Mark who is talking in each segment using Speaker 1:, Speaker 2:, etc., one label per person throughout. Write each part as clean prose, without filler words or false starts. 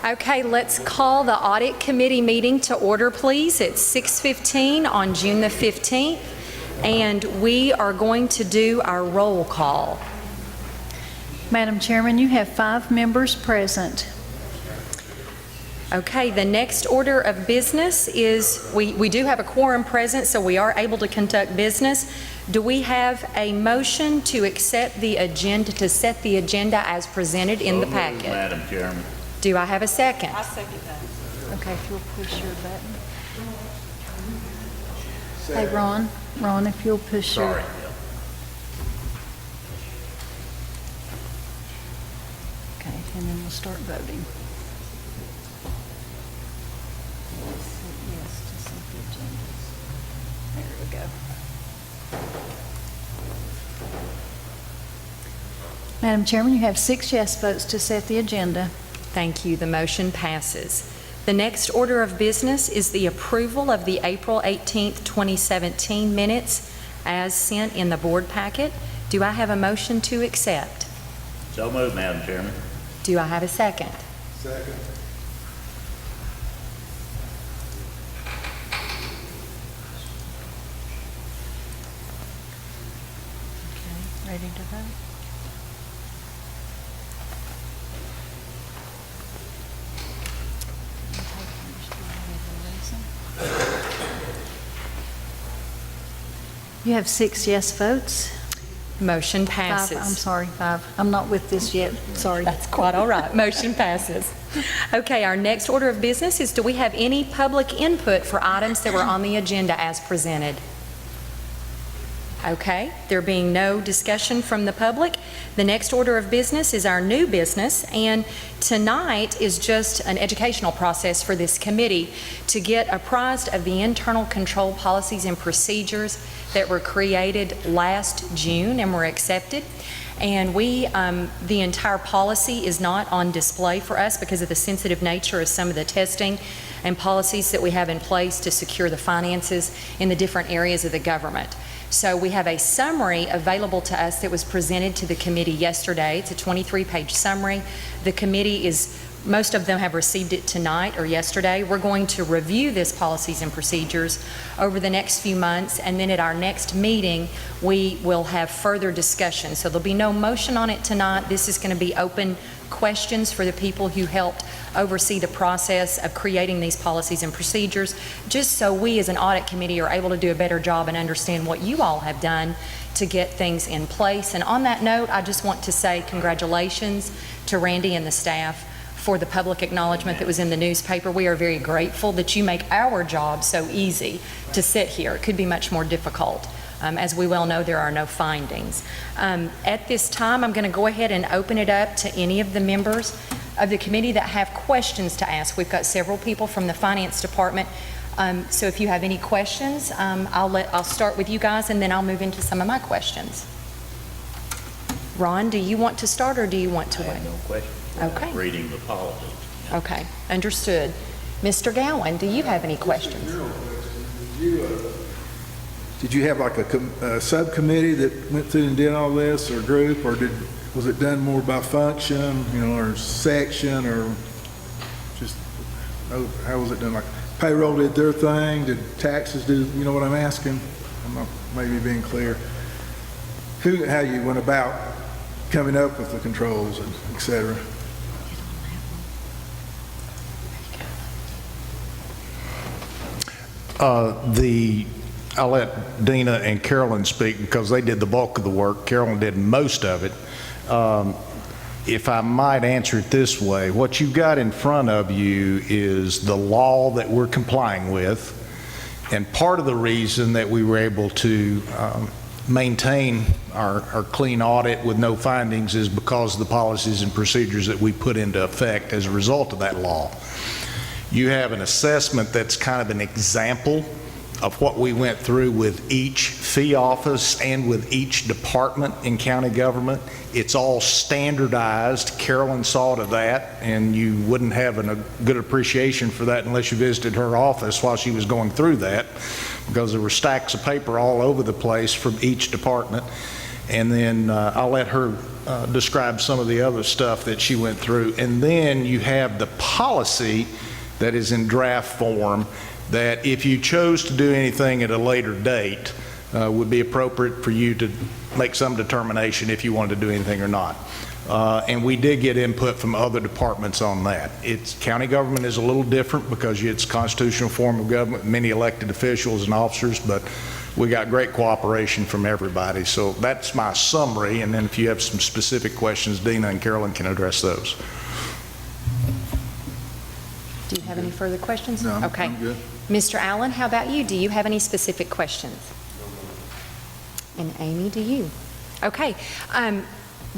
Speaker 1: Okay, let's call the Audit Committee meeting to order, please. It's 6:15 on June the 15th, and we are going to do our roll call.
Speaker 2: Madam Chairman, you have 5 members present.
Speaker 1: Okay, the next order of business is, we do have a quorum present, so we are able to conduct business. Do we have a motion to accept the agenda, to set the agenda as presented in the packet?
Speaker 3: Madam Chairman.
Speaker 1: Do I have a second?
Speaker 4: I second that.
Speaker 2: Okay, if you'll push your button. Hey, Ron, if you'll push your...
Speaker 3: Sorry.
Speaker 2: Okay, and then we'll start voting. Yes, to set the agendas. There we go. Madam Chairman, you have 6 yes votes to set the agenda.
Speaker 1: Thank you. The motion passes. The next order of business is the approval of the April 18th, 2017 minutes as sent in the board packet. Do I have a motion to accept?
Speaker 3: So moved, Madam Chairman.
Speaker 1: Do I have a second?
Speaker 5: Second.
Speaker 2: Okay, ready to vote? You have 6 yes votes.
Speaker 1: Motion
Speaker 2: 5,
Speaker 1: passes.
Speaker 2: I'm sorry, 5. I'm not with this yet, sorry.
Speaker 1: That's quite all right. Motion passes. Okay, our next order of business is, do we have any public input for items that were on the agenda as presented? Okay, there being no discussion from the public, the next order of business is our new business, and tonight is just an educational process for this committee to get apprised of the internal control policies and procedures that were created last June and were accepted. And the entire policy is not on display for us because of the sensitive nature of some of the testing and policies that we have in place to secure the finances in the different areas of the government. So we have a summary available to us that was presented to the committee yesterday. It's a 23-page summary. The committee most of them have received it tonight or yesterday. We're going to review this policies and procedures over the next few months, and then at our next meeting, we will have further discussion. So there'll be no motion on it tonight. This is going to be open questions for the people who helped oversee the process of creating these policies and procedures, just so we as an audit committee are able to do a better job and understand what you all have done to get things in place. And on that note, I just want to say congratulations to Randy and the staff for the public acknowledgement that was in the newspaper. We are very grateful that you make our job so easy to sit here. It could be much more difficult. As we well know, there are no findings. At this time, I'm going to go ahead and open it up to any of the members of the committee that have questions to ask. We've got several people from the finance department. So if you have any questions, I'll start with you guys, and then I'll move into some of my questions. Ron, do you want to start, or do you want to wait?
Speaker 3: I have no question.
Speaker 1: Okay.
Speaker 3: Reading the policy.
Speaker 1: Okay, understood. Mr. Gowan, do you have any questions?
Speaker 5: Did you have like a subcommittee that went through and did all this, or group, or was it done more by function, or section, or just, how was it done? Like payroll did their thing, did taxes do, you know what I'm asking? I'm not maybe being clear. How you went about coming up with the controls and et cetera?
Speaker 6: I'll let Dina and Carolyn speak because they did the bulk of the work. Carolyn did most of it. If I might answer it this way, what you've got in front of you is the law that we're complying with, and part of the reason that we were able to maintain our clean audit with no findings is because of the policies and procedures that we put into effect as a result of that law. You have an assessment that's kind of an example of what we went through with each fee office and with each department in county government. It's all standardized. Carolyn saw to that, and you wouldn't have a good appreciation for that unless you visited her office while she was going through that, because there were stacks of paper all over the place from each department. and then I'll let her describe some of the other stuff that she went through. And then you have the policy that is in draft form that if you chose to do anything at a later date, would be appropriate for you to make some determination if you wanted to do anything or not. And we did get input from other departments on that. County government is a little different because it's a constitutional form of government, many elected officials and officers, but we got great cooperation from everybody. So that's my summary, and then if you have some specific questions, Dina and Carolyn can address those.
Speaker 1: Do you have any further questions?
Speaker 5: No,
Speaker 1: Okay.
Speaker 5: I'm good.
Speaker 1: Mr. Allen, how about you? Do you have any specific questions? And Amy, do you? Okay.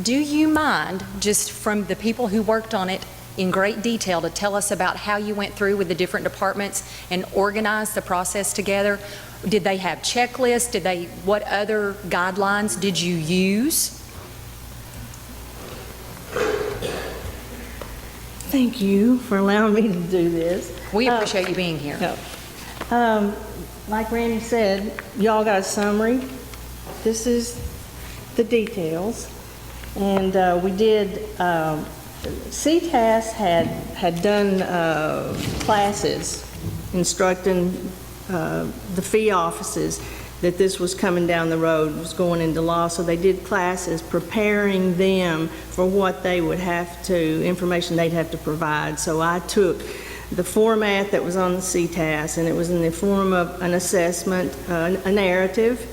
Speaker 1: Do you mind, just from the people who worked on it in great detail, to tell us about how you went through with the different departments and organized the process together? Did they have checklists? What other guidelines did you use?
Speaker 4: Thank you for allowing me to do this.
Speaker 1: We appreciate you being here.
Speaker 4: Like Randy said, y'all got a summary. This is the details. And we did, CTAS had done classes instructing the fee offices that this was coming down the road, was going into law. So they did classes preparing them for what they would have to, information they'd have to provide. So I took the format that was on the CTAS, and it was in the form of an assessment, a narrative,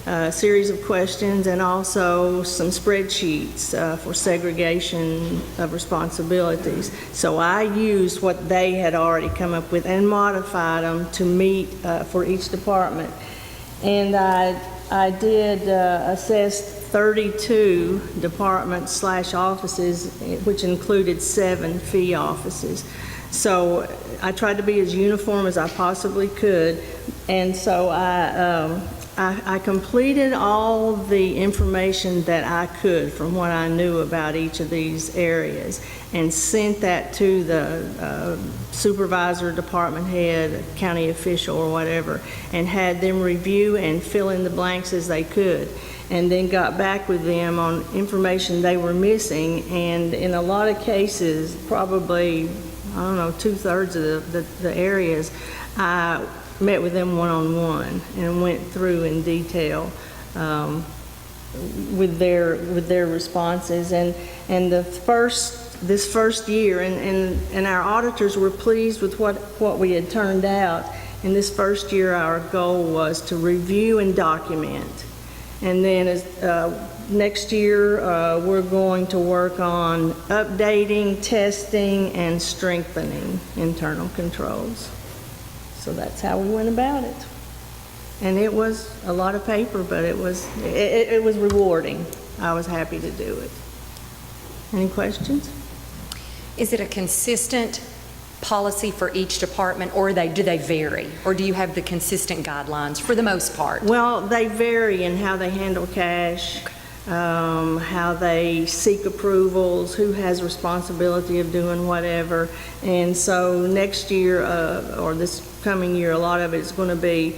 Speaker 4: a series of questions, and also some spreadsheets for segregation of responsibilities. So I used what they had already come up with and modified them to meet for each department. And I did assess 32 departments/offices, which included 7 fee offices. So I tried to be as uniform as I possibly could, and so I completed all the information that I could from what I knew about each of these areas and sent that to the supervisor, department head, county official, or whatever, and had them review and fill in the blanks as they could, and then got back with them on information they were missing. And in a lot of cases, probably, I don't know, 2/3 of the areas, I met with them one-on-one and went through in detail with their responses. And this first year, and our auditors were pleased with what we had turned out. In this first year, our goal was to review and document. And then next year, we're going to work on updating, testing, and strengthening internal controls. So that's how we went about it. And it was a lot of paper, but it was rewarding. I was happy to do it. Any questions?
Speaker 1: Is it a consistent policy for each department, or do they vary? Or do you have the consistent guidelines for the most part?
Speaker 4: Well, they vary in how they handle cash, how they seek approvals, who has responsibility of doing whatever. And so next year, or this coming year, a lot of it is going to be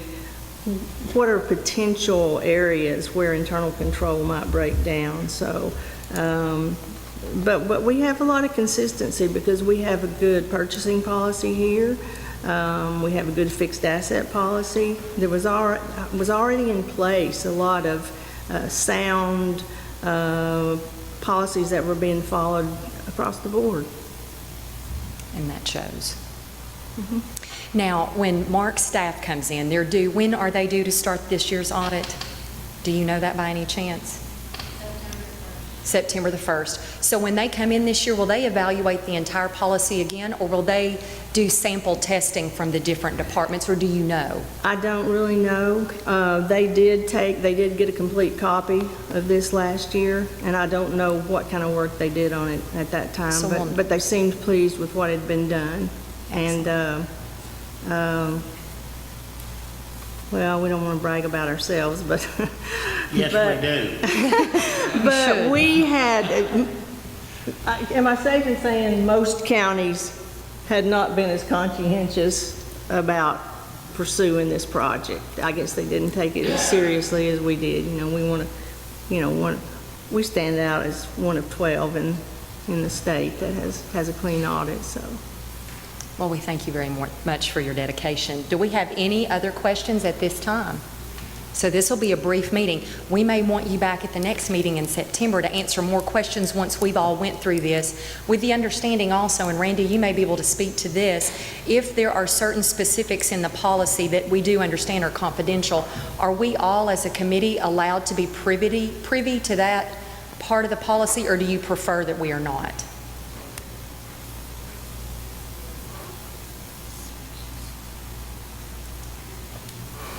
Speaker 4: what are potential areas where internal control might break down. So, but we have a lot of consistency because we have a good purchasing policy here. We have a good fixed asset policy. There was already in place a lot of sound policies that were being followed across the board.
Speaker 1: And that shows. Mm-hmm. Now, when Mark's staff comes in, when are they due to start this year's audit? Do you know that by any chance? September the 1st. So when they come in this year, will they evaluate the entire policy again, or will they do sample testing from the different departments, or do you know?
Speaker 4: I don't really know. They did get a complete copy of this last year, and I don't know what kind of work they did on it at that time,
Speaker 1: So
Speaker 4: but they seemed pleased with what had been done.
Speaker 1: Excellent.
Speaker 4: And well, we don't want to brag about ourselves, but
Speaker 3: Yes, we do.
Speaker 4: but we had, am I safe in saying most counties had not been as conscientious about pursuing this project? I guess they didn't take it as seriously as we did. You know, we want to we stand out as one of 12 in the state that has a clean audit, so.
Speaker 1: Well, we thank you very much for your dedication. Do we have any other questions at this time? So this will be a brief meeting. We may want you back at the next meeting in September to answer more questions once we've all went through this, with the understanding also, and Randy, you may be able to speak to this, if there are certain specifics in the policy that we do understand are confidential, are we all as a committee allowed to be privy to that part of the policy, or do you prefer that we are not?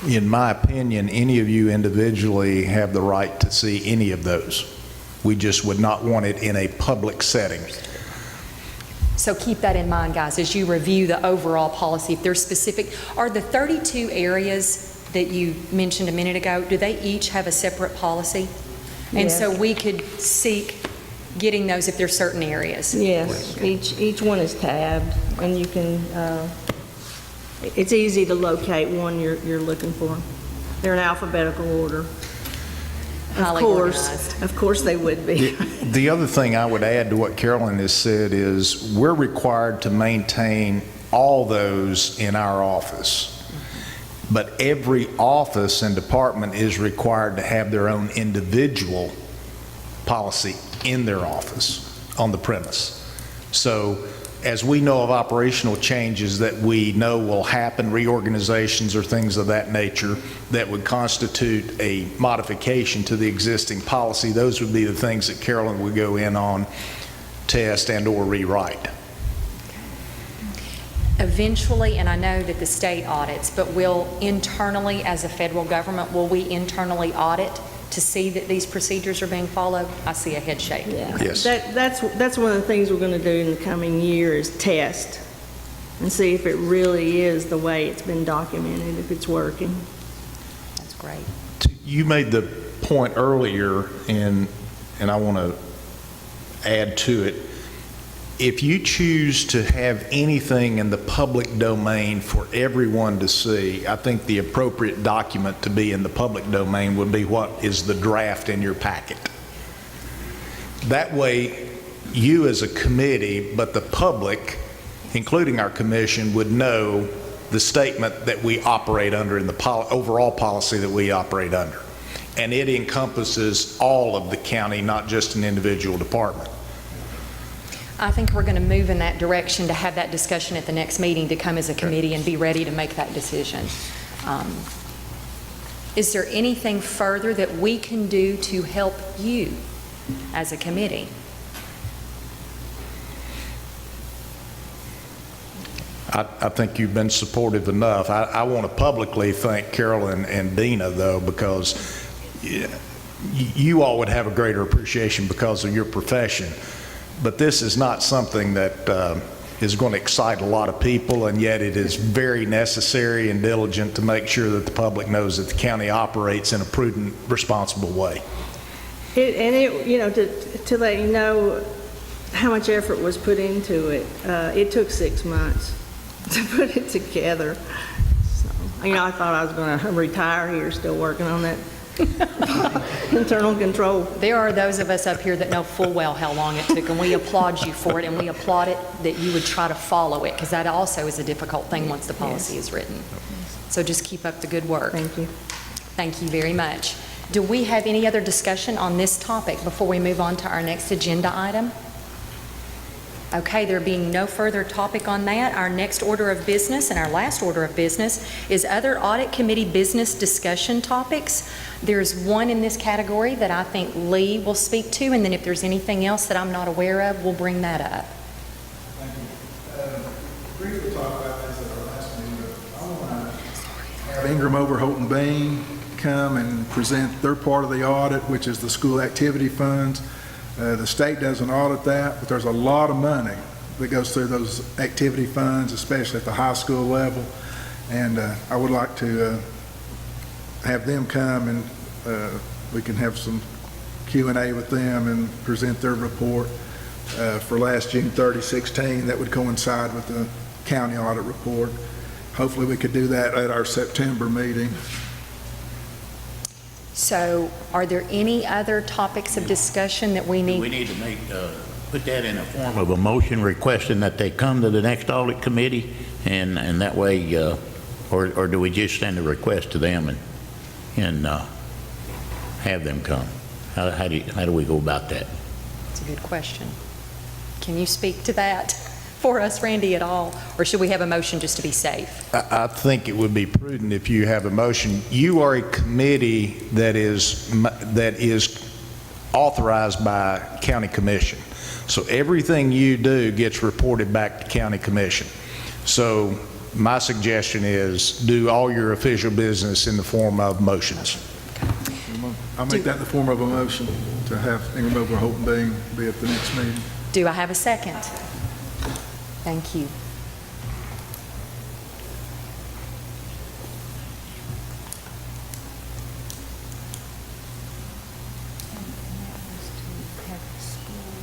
Speaker 6: In my opinion, any of you individually have the right to see any of those. We just would not want it in a public setting.
Speaker 1: So keep that in mind, guys, as you review the overall policy. If they're specific, are the 32 areas that you mentioned a minute ago, do they each have a separate policy? And
Speaker 4: Yes.
Speaker 1: so we could seek getting those if there's certain areas?
Speaker 4: Yes, each one is tabbed, and you can, it's easy to locate one you're looking for. They're in alphabetical order.
Speaker 1: Highly
Speaker 4: Of course they would be.
Speaker 6: The other thing I would add to what Carolyn has said is we're required to maintain all those in our office. But every office and department is required to have their own individual policy in their office on the premise. So as we know of operational changes that we know will happen, reorganizations or things of that nature that would constitute a modification to the existing policy, those would be the things that Carolyn would go in on, test and or rewrite.
Speaker 1: Eventually, and I know that the state audits, but will internally, as a federal government, will we internally audit to see that these procedures are being followed? I see a head shake.
Speaker 4: Yeah.
Speaker 6: Yes.
Speaker 4: That's one of the things we're going to do in the coming year is test and see if it really is the way it's been documented, if it's working.
Speaker 1: That's great.
Speaker 6: You made the point earlier, and I want to add to it. If you choose to have anything in the public domain for everyone to see, I think the appropriate document to be in the public domain would be what is the draft in your packet. That way, you as a committee, but the public, including our commission, would know the statement that we operate under in the overall policy that we operate under. And it encompasses all of the county, not just an individual department.
Speaker 1: I think we're going to move in that direction to have that discussion at the next meeting, to come as a committee and be ready to make that decision. Is there anything further that we can do to help you as a committee?
Speaker 6: I think you've been supportive enough. I want to publicly thank Carolyn and Dina, though, because you all would have a greater appreciation because of your profession. But this is not something that is going to excite a lot of people, and yet it is very necessary and diligent to make sure that the public knows that the county operates in a prudent, responsible way.
Speaker 4: To let you know how much effort was put into it, it took 6 months to put it together. So, I thought I was going to retire here, still working on that internal control.
Speaker 1: There are those of us up here that know full well how long it took, and we applaud you for it, and we applaud it that you would try to follow it, because that also is a difficult thing once the policy is written. So just keep up the good work.
Speaker 4: Thank you.
Speaker 1: Thank you very much. Do we have any other discussion on this topic before we move on to our next agenda item? Okay, there being no further topic on that, our next order of business and our last order of business is other audit committee business discussion topics. There's one in this category that I think Lee will speak to, and then if there's anything else that I'm not aware of, we'll bring that up.
Speaker 5: Thank you. Briefly talked about this at our last meeting, but I want to have Ingram Overholt and Bain come and present their part of the audit, which is the school activity funds. The state doesn't audit that, but there's a lot of money that goes through those activity funds, especially at the high school level. And I would like to have them come, and we can have some Q&A with them and present their report for last June 30, 2016. That would coincide with the county audit report. Hopefully we could do that at our September meeting.
Speaker 1: So are there any other topics of discussion that we
Speaker 3: We
Speaker 1: need?
Speaker 3: need to make, put that in a form of a motion requesting that they come to the next audit committee, and that way, or do we just send a request to them and have them come? How do we go about that?
Speaker 1: It's a good question. Can you speak to that for us, Randy, at all? Or should we have a motion just to be safe?
Speaker 6: I think it would be prudent if you have a motion. You are a committee that is authorized by county commission. So everything you do gets reported back to county commission. So my suggestion is do all your official business in the form of motions.
Speaker 5: I'll make that in the form of a motion to have Ingram Overholt and Dean be at the next meeting.
Speaker 1: Do I have a second? Thank you.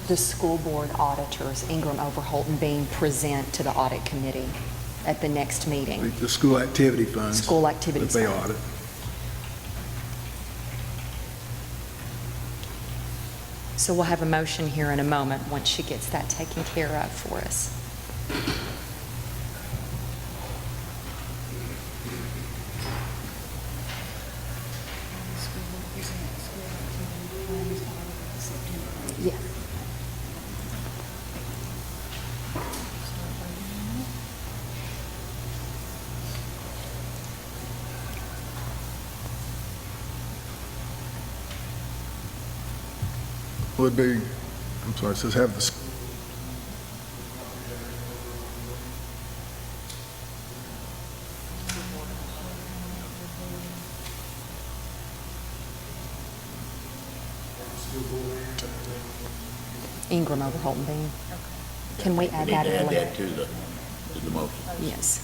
Speaker 1: The school board auditors, Ingram, Overholt, and Bean, present to the audit committee at the next meeting.
Speaker 5: The school activity funds.
Speaker 1: School activities
Speaker 5: That they
Speaker 1: fund.
Speaker 5: audit.
Speaker 1: So we'll have a motion here in a moment once she gets that taken care of for us. Yeah.
Speaker 5: Would be, I'm sorry, it says have the,
Speaker 1: Ingram, Overholt, and Bean. Can we add
Speaker 3: We need
Speaker 1: that
Speaker 3: to
Speaker 1: at a
Speaker 3: add
Speaker 1: later?
Speaker 3: that to the motion.
Speaker 1: Yes.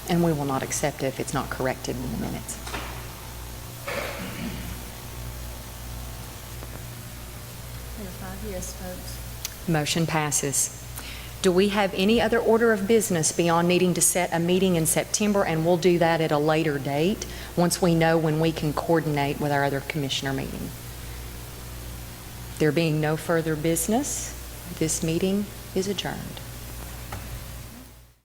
Speaker 1: And we will not accept it if it's not corrected in the minutes.
Speaker 2: There are 5 yes votes.
Speaker 1: Motion passes. Do we have any other order of business beyond needing to set a meeting in September? And we'll do that at a later date, once we know when we can coordinate with our other commissioner meeting. There being no further business, this meeting is adjourned.